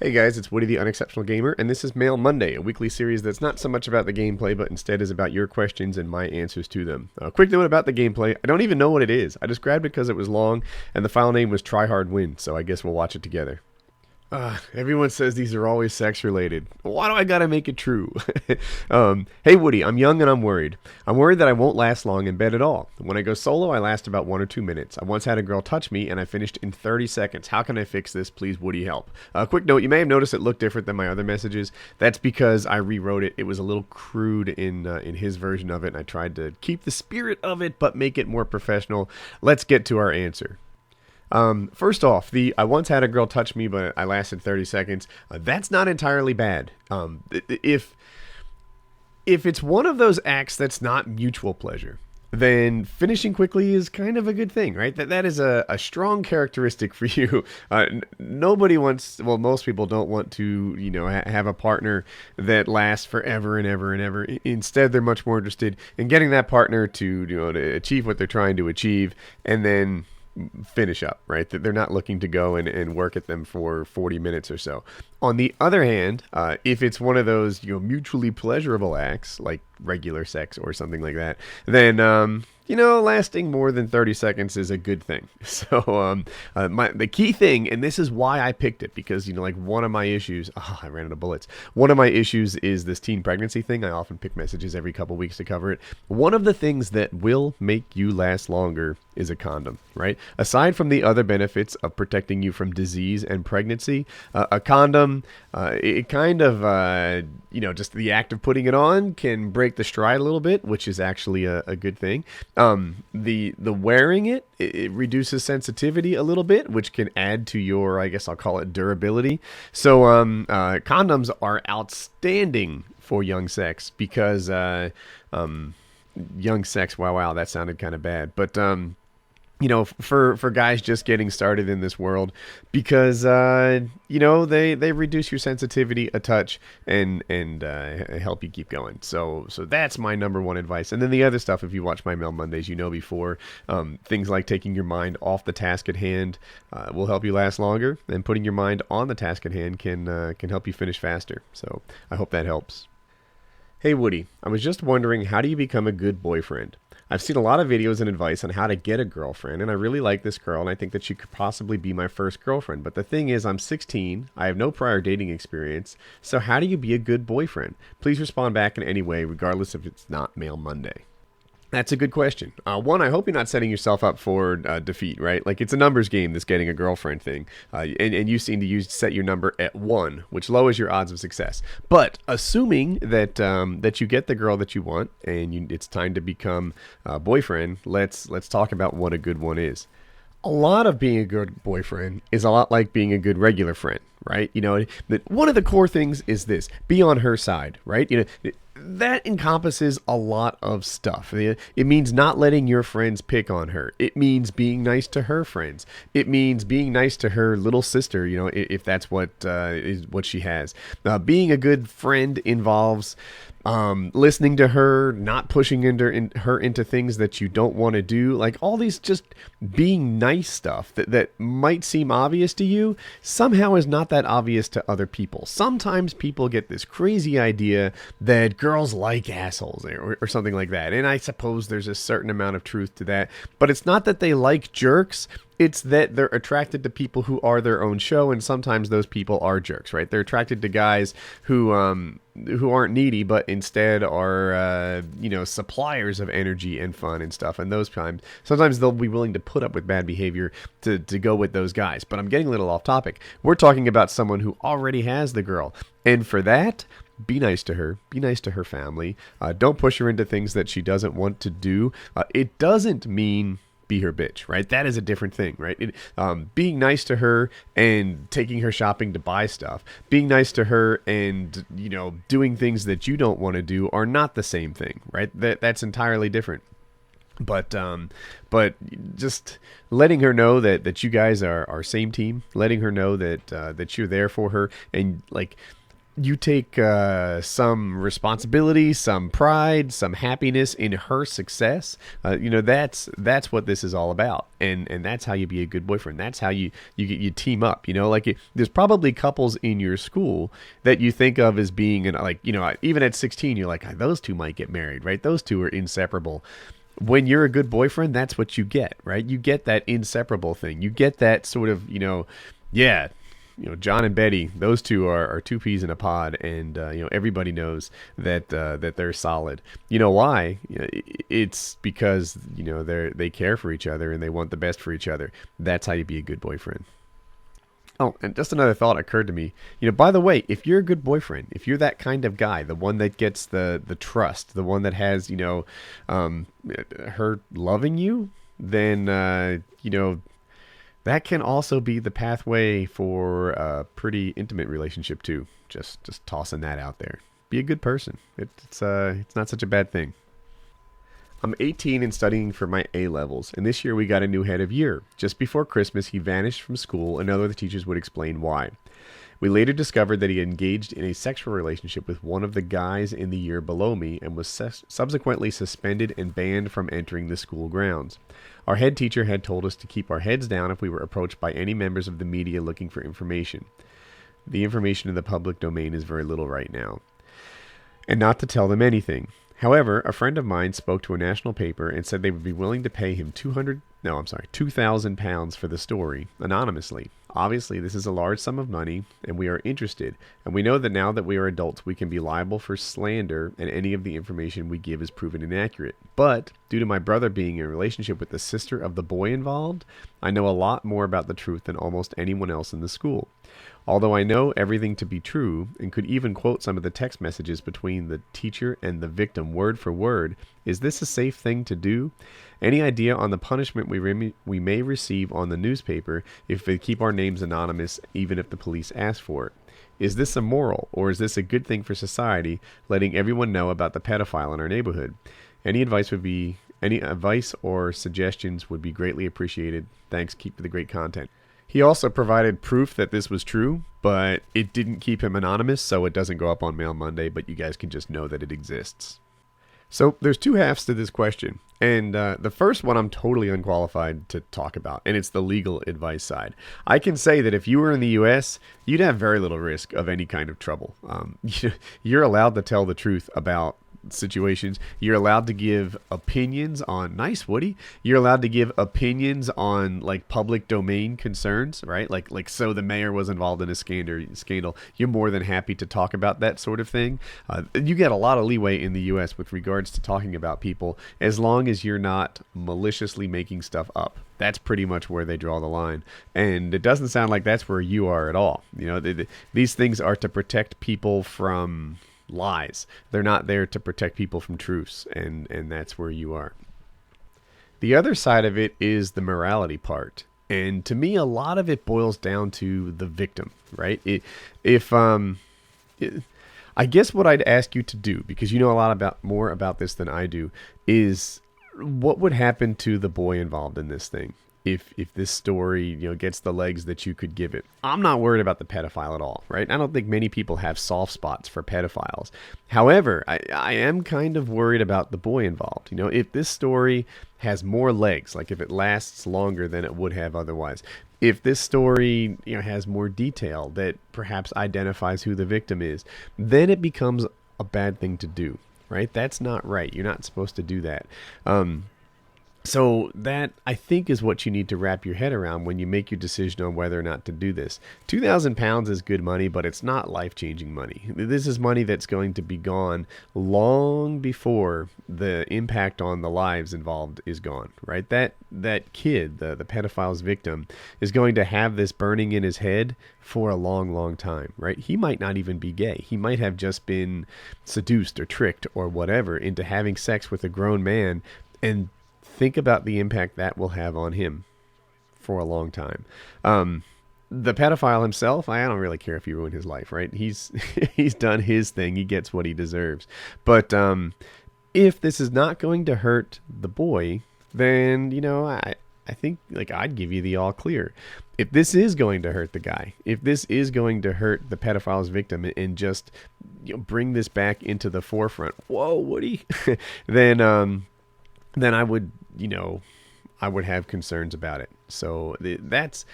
Hey guys, it's Woody the Unexceptional Gamer, and this is Mail Monday, a weekly series that's not so much about the gameplay, but instead is about your questions and my answers to them. A quick note about the gameplay, I don't even know what it is. I just grabbed it because it was long, and the file name was Try Hard Win, so I guess we'll watch it together. Everyone says these are always sex related. Why do I gotta make it true? Hey Woody, I'm young and I'm worried. I'm worried that I won't last long in bed at all. When I go solo, I last about 1 or 2 minutes. I once had a girl touch me and I finished in 30 seconds. How can I fix this? Please, Woody, help. Quick note, you may have noticed it looked different than my other messages. That's because I rewrote it. It was a little crude in his version of it, and I tried to keep the spirit of it, but make it more professional. Let's get to our answer. First off, I once had a girl touch me, but I lasted 30 seconds. That's not entirely bad. If it's one of those acts that's not mutual pleasure, then finishing quickly is kind of a good thing, right? That is a strong characteristic for you. Nobody wants, well, most people don't want to, have a partner that lasts forever and ever and ever. Instead, they're much more interested in getting that partner to achieve what they're trying to achieve, and then finish up, right? That they're not looking to go and work at them for 40 minutes or so. On the other hand, if it's one of those mutually pleasurable acts like regular sex or something like that, then lasting more than 30 seconds is a good thing. So the key thing, and this is why I picked it, because one of my issues, I ran out of bullets. One of my issues is this teen pregnancy thing. I often pick messages every couple weeks to cover it. One of the things that will make you last longer is a condom, right? Aside from the other benefits of protecting you from disease and pregnancy, a condom, it kind of, just the act of putting it on can break the stride a little bit, which is actually a good thing. The wearing it reduces sensitivity a little bit, which can add to your, I guess I'll call it, durability. So condoms are outstanding for young sex because young sex, wow, that sounded kind of bad, but for guys just getting started in this world, because they reduce your sensitivity a touch and help you keep going. So that's my number one advice. And then the other stuff, if you watch my Mail Mondays, before, things like taking your mind off the task at hand will help you last longer, and putting your mind on the task at hand can help you finish faster. So I hope that helps. Hey Woody, I was just wondering, how do you become a good boyfriend? I've seen a lot of videos and advice on how to get a girlfriend, and I really like this girl, and I think that she could possibly be my first girlfriend. But the thing is, I'm 16, I have no prior dating experience, so how do you be a good boyfriend? Please respond back in any way, regardless if it's not Mail Monday. That's a good question. One, I hope you're not setting yourself up for defeat, right? Like, it's a numbers game, this getting a girlfriend thing. And you seem to set your number at 1, which lowers your odds of success. But assuming that you get the girl that you want and it's time to become a boyfriend, let's talk about what a good one is. A lot of being a good boyfriend is a lot like being a good regular friend, right? One of the core things is this: be on her side, right? That encompasses a lot of stuff. It means not letting your friends pick on her. It means being nice to her friends. It means being nice to her little sister, if that's what is what she has. Being a good friend involves listening to her, not pushing her into things that you don't want to do, like all these just being nice stuff that might seem obvious to you, somehow is not that obvious to other people. Sometimes people get this crazy idea that girls like assholes or something like that, and I suppose there's a certain amount of truth to that, but it's not that they like jerks. It's that they're attracted to people who are their own show, and sometimes those people are jerks, right? They're attracted to guys who aren't needy, but instead are, suppliers of energy and fun and stuff. And those times, sometimes they'll be willing to put up with bad behavior to go with those guys. But I'm getting a little off topic. We're talking about someone who already has the girl. And for that, be nice to her. Be nice to her family. Don't push her into things that she doesn't want to do. It doesn't mean be her bitch, right? That is a different thing, right? Being nice to her and taking her shopping to buy stuff, being nice to her and, doing things that you don't want to do are not the same thing, right? That's entirely different. But just letting her know that you guys are same team, letting her know that you're there for her, and like you take some responsibility, some pride, some happiness in her success. That's what this is all about, and that's how you be a good boyfriend. That's how you team up. There's probably couples in your school that you think of as being even at 16, you're like, those two might get married, right? Those two are inseparable. When you're a good boyfriend, that's what you get, right? You get that inseparable thing. You get that sort of, yeah, John and Betty, those two are two peas in a pod, and everybody knows that they're solid. You know why? It's because they care for each other and they want the best for each other. That's how you be a good boyfriend. Oh, and just another thought occurred to me. By the way, if you're a good boyfriend, if you're that kind of guy, the one that gets the trust, the one that has, her loving you, then, that can also be the pathway for a pretty intimate relationship too. Just tossing that out there. Be a good person. It's not such a bad thing. I'm 18 and studying for my A-levels, and this year we got a new head of year. Just before Christmas, he vanished from school, and none of the teachers would explain why. We later discovered that he engaged in a sexual relationship with one of the guys in the year below me and was subsequently suspended and banned from entering the school grounds. Our head teacher had told us to keep our heads down if we were approached by any members of the media looking for information. The information in the public domain is very little right now. And not to tell them anything. However, a friend of mine spoke to a national paper and said they would be willing to pay him £2,000 for the story, anonymously. Obviously, this is a large sum of money, and we are interested. And we know that now that we are adults, we can be liable for slander, and any of the information we give is proven inaccurate. But, due to my brother being in a relationship with the sister of the boy involved, I know a lot more about the truth than almost anyone else in the school. Although I know everything to be true, and could even quote some of the text messages between the teacher and the victim word for word, is this a safe thing to do? Any idea on the punishment we may receive on the newspaper if we keep our names anonymous, even if the police ask for it? Is this immoral, or is this a good thing for society, letting everyone know about the pedophile in our neighborhood? Any advice or suggestions would be greatly appreciated. Thanks. Keep the great content. He also provided proof that this was true, but it didn't keep him anonymous, so it doesn't go up on Mail Monday, but you guys can just know that it exists. So there's two halves to this question, and the first one I'm totally unqualified to talk about, and it's the legal advice side. I can say that if you were in the U.S., you'd have very little risk of any kind of trouble. You're allowed to tell the truth about situations. You're allowed to give opinions on Woody. You're allowed to give opinions on public domain concerns, right? So the mayor was involved in a scandal. You're more than happy to talk about that sort of thing. You get a lot of leeway in the U.S. with regards to talking about people, as long as you're not maliciously making stuff up. That's pretty much where they draw the line, and it doesn't sound like that's where you are at all. These things are to protect people from lies. They're not there to protect people from truths, and that's where you are. The other side of it is the morality part, and to me, a lot of it boils down to the victim, right? I guess what I'd ask you to do, because you know a lot more about this than I do, is what would happen to the boy involved in this thing if this story gets the legs that you could give it. I'm not worried about the pedophile at all, right? I don't think many people have soft spots for pedophiles. However, I am kind of worried about the boy involved. If this story has more legs, if it lasts longer than it would have otherwise, if this story has more detail that perhaps identifies who the victim is, then it becomes a bad thing to do, right? That's not right. You're not supposed to do that. So that, I think, is what you need to wrap your head around when you make your decision on whether or not to do this. £2,000 is good money, but it's not life-changing money. This is money that's going to be gone long before the impact on the lives involved is gone, right? That kid, the pedophile's victim, is going to have this burning in his head for a long, long time, right? He might not even be gay. He might have just been seduced or tricked or whatever into having sex with a grown man, and think about the impact that will have on him for a long time. The pedophile himself, I don't really care if you ruin his life, right? He's done his thing. He gets what he deserves. But if this is not going to hurt the boy, then, I think like I'd give you the all clear. If this is going to hurt the guy, if this is going to hurt the pedophile's victim and just bring this back into the forefront, whoa, Woody, then I would, I would have concerns about it. So that's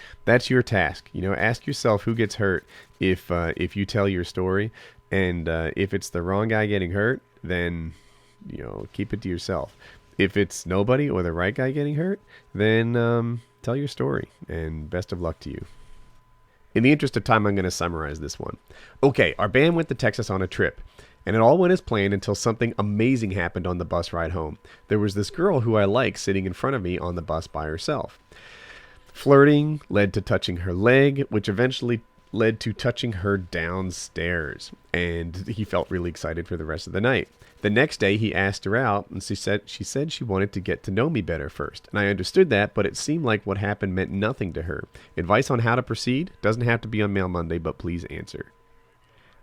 your task. Ask yourself who gets hurt if you tell your story, and if it's the wrong guy getting hurt, then keep it to yourself. If it's nobody or the right guy getting hurt, then tell your story, and best of luck to you. In the interest of time, I'm going to summarize this one. Okay, our band went to Texas on a trip, and it all went as planned until something amazing happened on the bus ride home. There was this girl who I like sitting in front of me on the bus by herself. Flirting led to touching her leg, which eventually led to touching her downstairs, and he felt really excited for the rest of the night. The next day, he asked her out, and she said she wanted to get to know me better first. And I understood that, but it seemed like what happened meant nothing to her. Advice on how to proceed doesn't have to be on Mail Monday, but please answer.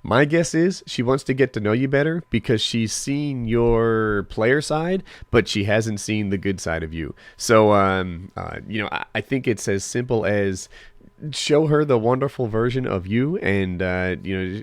My guess is she wants to get to know you better because she's seen your player side, but she hasn't seen the good side of you. So, I think it's as simple as show her the wonderful version of you, and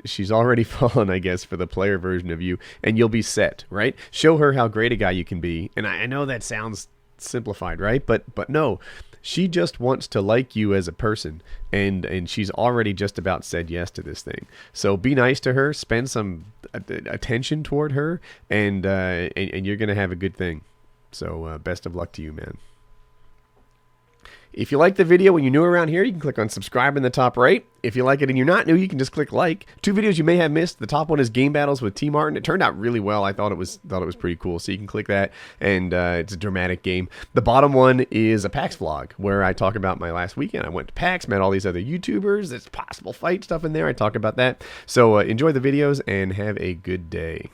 she's already fallen, I guess, for the player version of you, and you'll be set, right? Show her how great a guy you can be. And I know that sounds simplified, right? But no, she just wants to like you as a person, and she's already just about said yes to this thing. So be nice to her, spend some attention toward her, and you're gonna have a good thing. So best of luck to you, man. If you like the video and you're new around here, you can click on subscribe in the top right. If you like it and you're not new, you can just click like. 2 videos you may have missed. The top one is Game Battles with T. Martin. It turned out really well. I thought it was pretty cool, so you can click that, and it's a dramatic game. The bottom one is a PAX vlog, where I talk about my last weekend. I went to PAX, met all these other YouTubers. There's possible fight stuff in there. I talk about that. So enjoy the videos and have a good day.